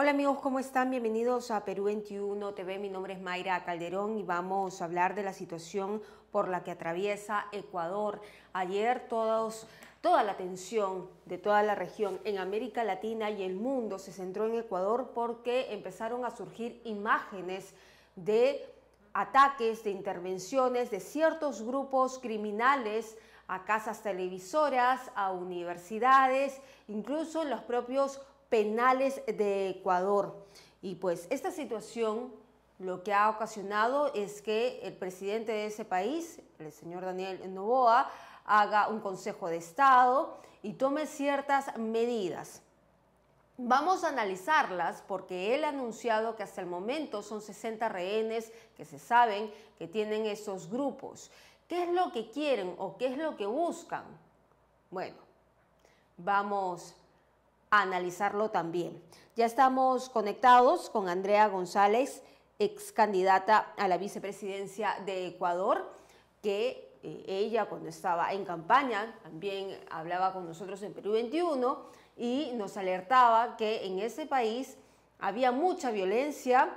Hola amigos, ¿cómo están? Bienvenidos a Perú 21 TV. Mi nombre es Mayra Calderón y vamos a hablar de la situación por la que atraviesa Ecuador. Ayer toda la atención de toda la región en América Latina y el mundo se centró en Ecuador porque empezaron a surgir imágenes de ataques, de intervenciones de ciertos grupos criminales a casas televisoras, a universidades, incluso en los propios penales de Ecuador. Y pues esta situación lo que ha ocasionado es que el presidente de ese país, el señor Daniel Noboa, haga un Consejo de Estado y tome ciertas medidas. Vamos a analizarlas porque él ha anunciado que hasta el momento son 60 rehenes que se saben que tienen esos grupos. ¿Qué es lo que quieren o qué es lo que buscan? Bueno, vamos a analizarlo también. Ya estamos conectados con Andrea González, ex candidata a la vicepresidencia de Ecuador, que ella cuando estaba en campaña también hablaba con nosotros en Perú 21 y nos alertaba que en ese país había mucha violencia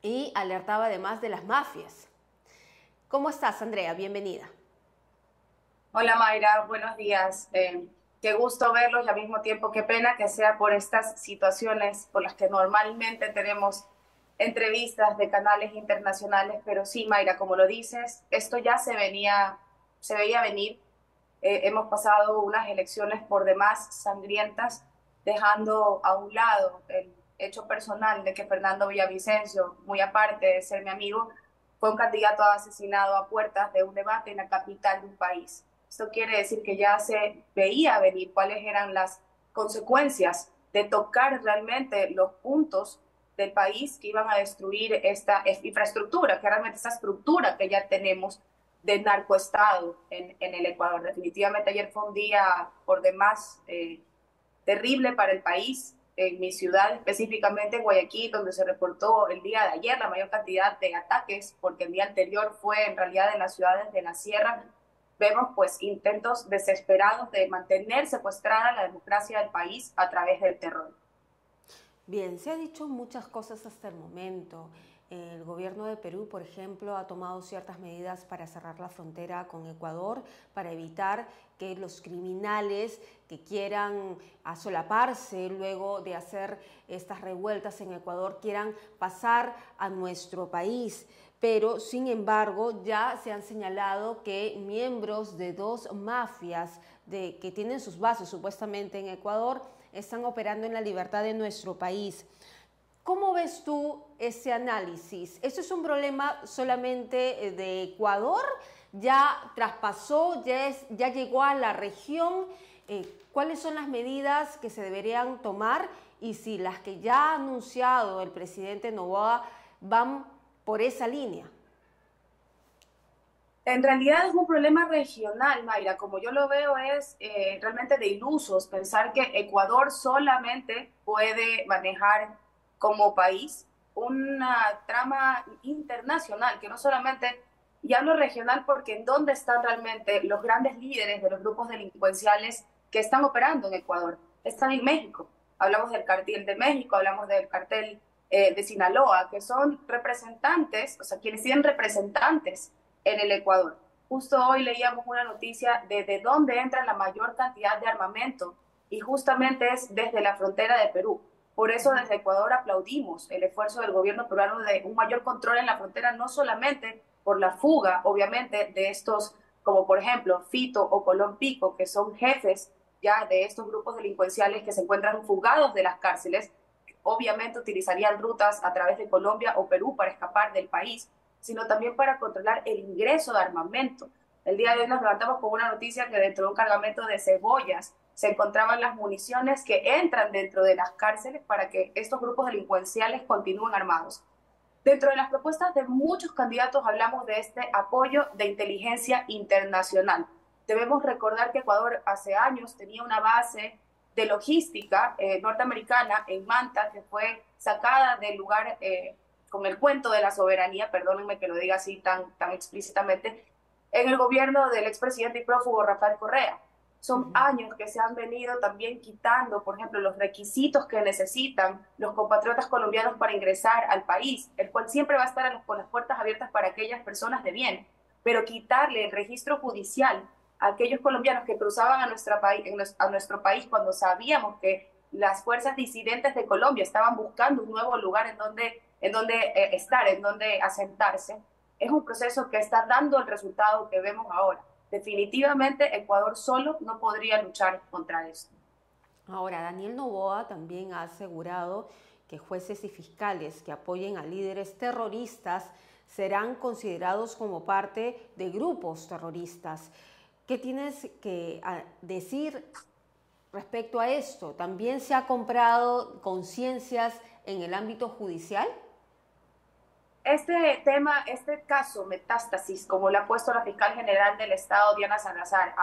y alertaba además de las mafias. ¿Cómo estás, Andrea? Bienvenida. Hola Mayra, buenos días. Qué gusto verlos y al mismo tiempo qué pena que sea por estas situaciones por las que normalmente tenemos entrevistas de canales internacionales, pero sí, Mayra, como lo dices, esto ya se veía venir. Hemos pasado unas elecciones por demás sangrientas, dejando a un lado el hecho personal de que Fernando Villavicencio, muy aparte de ser mi amigo, fue un candidato asesinado a puertas de un debate en la capital de un país. Esto quiere decir que ya se veía venir cuáles eran las consecuencias de tocar realmente los puntos del país que iban a destruir esta infraestructura, que realmente esta estructura que ya tenemos de narcoestado en el Ecuador. Definitivamente ayer fue un día por demás terrible para el país. En mi ciudad, específicamente en Guayaquil, donde se reportó el día de ayer la mayor cantidad de ataques, porque el día anterior fue en realidad en las ciudades de la sierra, vemos pues intentos desesperados de mantener secuestrada la democracia del país a través del terror. Bien, se ha dicho muchas cosas hasta el momento. El gobierno de Perú, por ejemplo, ha tomado ciertas medidas para cerrar la frontera con Ecuador, para evitar que los criminales que quieran asolaparse luego de hacer estas revueltas en Ecuador quieran pasar a nuestro país. Pero, sin embargo, ya se han señalado que miembros de dos mafias que tienen sus bases supuestamente en Ecuador están operando en la libertad de nuestro país. ¿Cómo ves tú ese análisis? ¿Eso es un problema solamente de Ecuador? ¿Ya traspasó, ya llegó a la región? ¿Cuáles son las medidas que se deberían tomar? Y si las que ya ha anunciado el presidente Noboa van por esa línea. En realidad es un problema regional, Mayra. Como yo lo veo, es realmente de ilusos pensar que Ecuador solamente puede manejar como país una trama internacional, que no solamente, y hablo regional porque en dónde están realmente los grandes líderes de los grupos delincuenciales que están operando en Ecuador. Están en México. Hablamos del cartel de México, hablamos del cartel de Sinaloa, que son representantes, o sea, quienes tienen representantes en el Ecuador. Justo hoy leíamos una noticia de dónde entra la mayor cantidad de armamento y justamente es desde la frontera de Perú. Por eso desde Ecuador aplaudimos el esfuerzo del gobierno peruano de un mayor control en la frontera, no solamente por la fuga, obviamente, de estos, como por ejemplo Fito o Colón Pico, que son jefes ya de estos grupos delincuenciales que se encuentran fugados de las cárceles, obviamente utilizarían rutas a través de Colombia o Perú para escapar del país, sino también para controlar el ingreso de armamento. El día de hoy nos levantamos con una noticia que dentro de un cargamento de cebollas se encontraban las municiones que entran dentro de las cárceles para que estos grupos delincuenciales continúen armados. Dentro de las propuestas de muchos candidatos hablamos de este apoyo de inteligencia internacional. Debemos recordar que Ecuador hace años tenía una base de logística norteamericana en Manta que fue sacada del lugar con el cuento de la soberanía, perdónenme que lo diga así tan explícitamente, en el gobierno del expresidente y prófugo Rafael Correa. Son años que se han venido también quitando, por ejemplo, los requisitos que necesitan los compatriotas colombianos para ingresar al país, el cual siempre va a estar con las puertas abiertas para aquellas personas de bien, pero quitarle el registro judicial a aquellos colombianos que cruzaban a nuestro país cuando sabíamos que las fuerzas disidentes de Colombia estaban buscando un nuevo lugar en donde estar, en donde asentarse, es un proceso que está dando el resultado que vemos ahora. Definitivamente Ecuador solo no podría luchar contra esto. Ahora, Daniel Noboa también ha asegurado que jueces y fiscales que apoyen a líderes terroristas serán considerados como parte de grupos terroristas. ¿Qué tienes que decir respecto a esto? ¿También se ha comprado conciencias en el ámbito judicial? Este tema, este caso, Metástasis, como le ha puesto la fiscal general del Estado, Diana Salazar,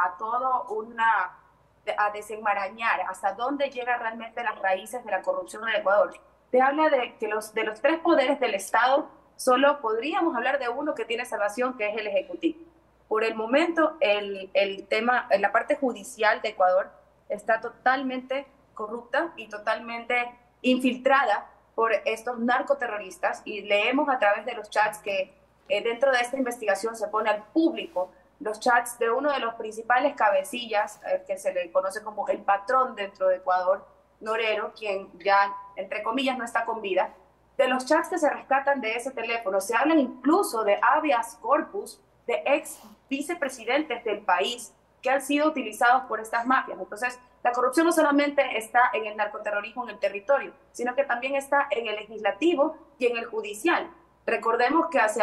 a desenmarañar hasta dónde llegan realmente las raíces de la corrupción en Ecuador. Te habla de que de los tres poderes del Estado, solo podríamos hablar de uno que tiene salvación, que es el Ejecutivo. Por el momento, el tema, la parte judicial de Ecuador está totalmente corrupta y totalmente infiltrada por estos narcoterroristas, y leemos a través de los chats que dentro de esta investigación se pone al público los chats de uno de los principales cabecillas, que se le conoce como el patrón dentro de Ecuador, Norero, quien ya, entre comillas, no está con vida. De los chats que se rescatan de ese teléfono, se hablan incluso de habeas corpus de ex vicepresidentes del país que han sido utilizados por estas mafias. Entonces, la corrupción no solamente está en el narcoterrorismo en el territorio, sino que también está en el legislativo y en el judicial. Recordemos que hace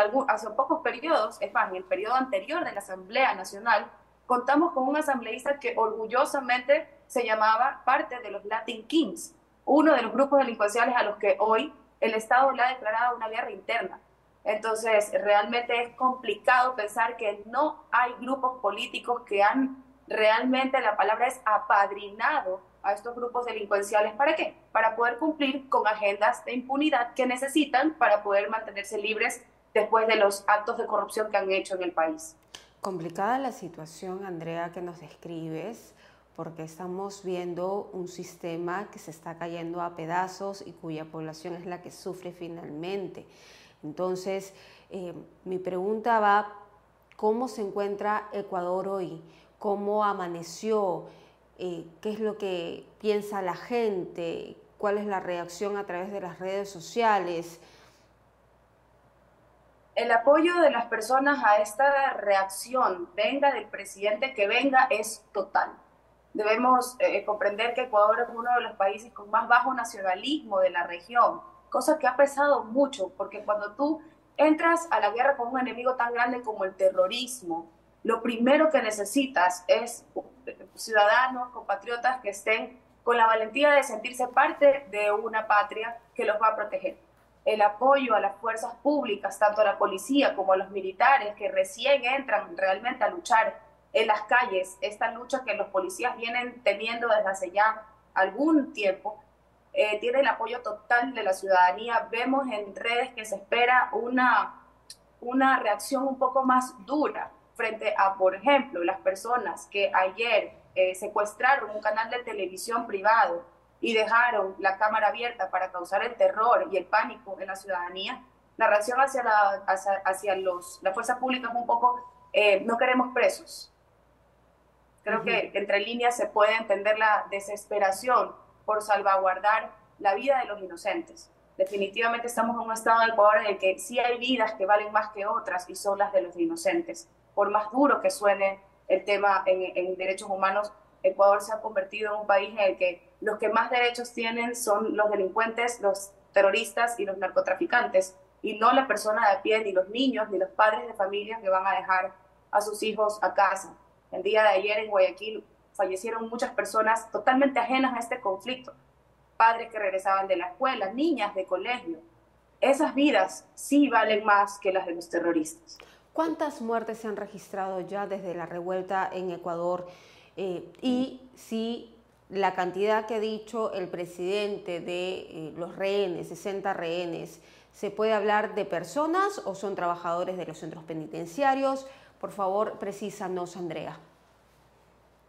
pocos periodos, es más, en el periodo anterior de la Asamblea Nacional, contamos con un asambleísta que orgullosamente se llamaba parte de los Latin Kings, uno de los grupos delincuenciales a los que hoy el Estado le ha declarado una guerra interna. Entonces, realmente es complicado pensar que no hay grupos políticos que han realmente, la palabra es apadrinado a estos grupos delincuenciales. ¿Para qué? Para poder cumplir con agendas de impunidad que necesitan para poder mantenerse libres después de los actos de corrupción que han hecho en el país. Complicada la situación, Andrea, que nos describes, porque estamos viendo un sistema que se está cayendo a pedazos y cuya población es la que sufre finalmente. Entonces, mi pregunta va, ¿cómo se encuentra Ecuador hoy? ¿Cómo amaneció? ¿Qué es lo que piensa la gente? ¿Cuál es la reacción a través de las redes sociales? El apoyo de las personas a esta reacción, venga del presidente que venga, es total. Debemos comprender que Ecuador es uno de los países con más bajo nacionalismo de la región, cosa que ha pesado mucho, porque cuando tú entras a la guerra con un enemigo tan grande como el terrorismo, lo primero que necesitas es ciudadanos, compatriotas que estén con la valentía de sentirse parte de una patria que los va a proteger. El apoyo a las fuerzas públicas, tanto a la policía como a los militares que recién entran realmente a luchar en las calles, esta lucha que los policías vienen teniendo desde hace ya algún tiempo, tiene el apoyo total de la ciudadanía. Vemos en redes que se espera una reacción un poco más dura frente a, por ejemplo, las personas que ayer secuestraron un canal de televisión privado y dejaron la cámara abierta para causar el terror y el pánico en la ciudadanía. La reacción hacia la fuerza pública es un poco, no queremos presos. Creo que entre líneas se puede entender la desesperación por salvaguardar la vida de los inocentes. Definitivamente estamos en un estado del Ecuador en el que sí hay vidas que valen más que otras y son las de los inocentes. Por más duro que suene el tema en derechos humanos, Ecuador se ha convertido en un país en el que los que más derechos tienen son los delincuentes, los terroristas y los narcotraficantes, y no la persona de a pie, ni los niños, ni los padres de familia que van a dejar a sus hijos a casa. El día de ayer en Guayaquil fallecieron muchas personas totalmente ajenas a este conflicto. Padres que regresaban de la escuela, niñas de colegio. Esas vidas sí valen más que las de los terroristas. ¿Cuántas muertes se han registrado ya desde la revuelta en Ecuador? Y si la cantidad que ha dicho el presidente de los rehenes, 60 rehenes, ¿se puede hablar de personas o son trabajadores de los centros penitenciarios? Por favor, precísanos, Andrea.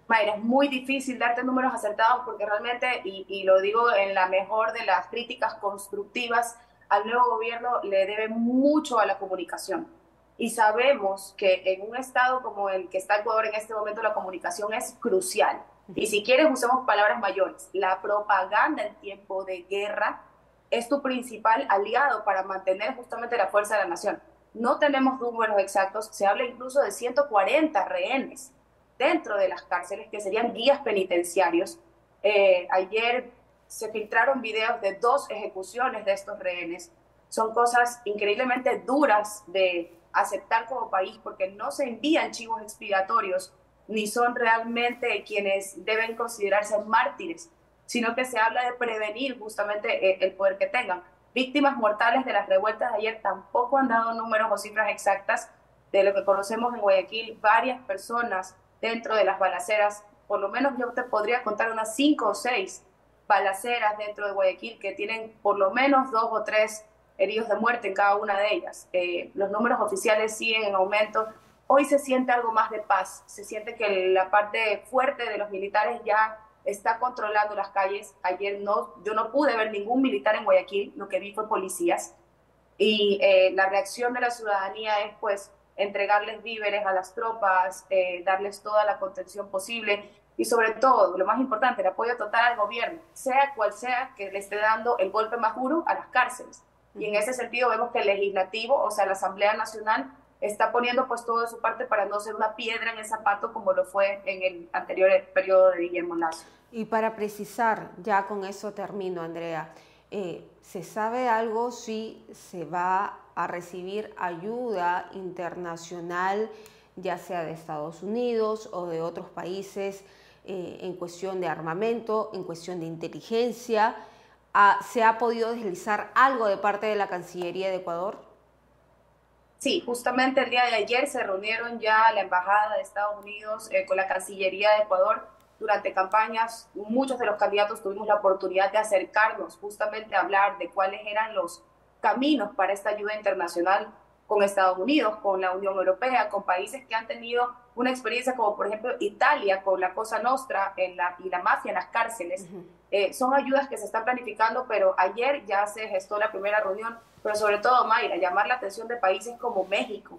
Mayra, es muy difícil darte números acertados porque realmente, y lo digo en la mejor de las críticas constructivas, al nuevo gobierno le debe mucho a la comunicación. Y sabemos que en un estado como el que está Ecuador en este momento la comunicación es crucial. Y si quieres usemos palabras mayores. La propaganda en tiempo de guerra es tu principal aliado para mantener justamente la fuerza de la nación. No tenemos números exactos, se habla incluso de 140 rehenes dentro de las cárceles, que serían guías penitenciarios. Ayer se filtraron videos de 2 ejecuciones de estos rehenes. Son cosas increíblemente duras de aceptar como país porque no se envían chivos expiatorios ni son realmente quienes deben considerarse mártires, sino que se habla de prevenir justamente el poder que tengan. Víctimas mortales de las revueltas de ayer tampoco han dado números o cifras exactas de lo que conocemos en Guayaquil. Varias personas dentro de las balaceras, por lo menos yo te podría contar unas 5 o 6 balaceras dentro de Guayaquil que tienen por lo menos 2 o 3 heridos de muerte en cada una de ellas. Los números oficiales siguen en aumento. Hoy se siente algo más de paz, se siente que la parte fuerte de los militares ya está controlando las calles. Ayer yo no pude ver ningún militar en Guayaquil, lo que vi fue policías. Y la reacción de la ciudadanía es pues entregarles víveres a las tropas, darles toda la contención posible y sobre todo, lo más importante, el apoyo total al gobierno, sea cual sea que le esté dando el golpe más duro a las cárceles. Y en ese sentido vemos que el legislativo, o sea, la Asamblea Nacional, está poniendo pues todo de su parte para no ser una piedra en el zapato como lo fue en el anterior periodo de Guillermo Lasso. Y para precisar, ya con eso termino, Andrea, ¿se sabe algo si se va a recibir ayuda internacional, ya sea de Estados Unidos o de otros países, en cuestión de armamento, en cuestión de inteligencia? ¿Se ha podido deslizar algo de parte de la Cancillería de Ecuador? Sí, justamente el día de ayer se reunieron ya la Embajada de Estados Unidos con la Cancillería de Ecuador durante campañas. Muchos de los candidatos tuvimos la oportunidad de acercarnos justamente a hablar de cuáles eran los caminos para esta ayuda internacional con Estados Unidos, con la Unión Europea, con países que han tenido una experiencia como por ejemplo Italia con la Cosa Nostra y la mafia en las cárceles. Son ayudas que se están planificando, pero ayer ya se gestó la primera reunión, pero sobre todo, Mayra, llamar la atención de países como México,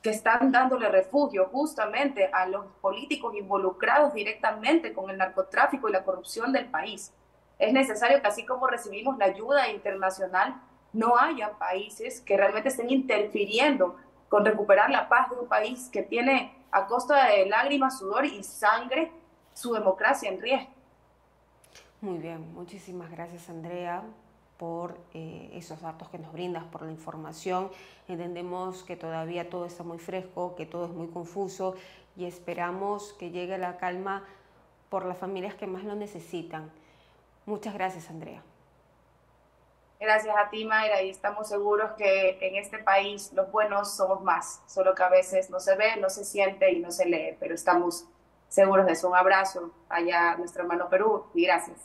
que están dándole refugio justamente a los políticos involucrados directamente con el narcotráfico y la corrupción del país. Es necesario que así como recibimos la ayuda internacional, no haya países que realmente estén interfiriendo con recuperar la paz de un país que tiene a costa de lágrimas, sudor y sangre su democracia en riesgo. Muy bien, muchísimas gracias, Andrea, por esos datos que nos brindas, por la información. Entendemos que todavía todo está muy fresco, que todo es muy confuso y esperamos que llegue la calma por las familias que más lo necesitan. Muchas gracias, Andrea. Gracias a ti, Mayra, y estamos seguros que en este país los buenos somos más, solo que a veces no se ve, no se siente y no se lee, pero estamos seguros de eso. Un abrazo allá a nuestro hermano Perú y gracias.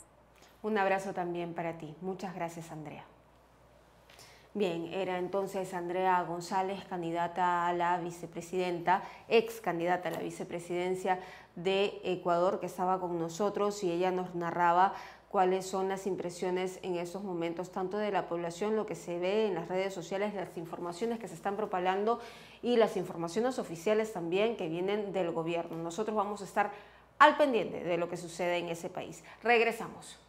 Un abrazo también para ti. Muchas gracias, Andrea. Bien, era entonces Andrea González, candidata a la vicepresidenta, ex candidata a la vicepresidencia de Ecuador, que estaba con nosotros y ella nos narraba cuáles son las impresiones en estos momentos, tanto de la población, lo que se ve en las redes sociales, las informaciones que se están propagando y las informaciones oficiales también que vienen del gobierno. Nosotros vamos a estar al pendiente de lo que sucede en ese país. Regresamos.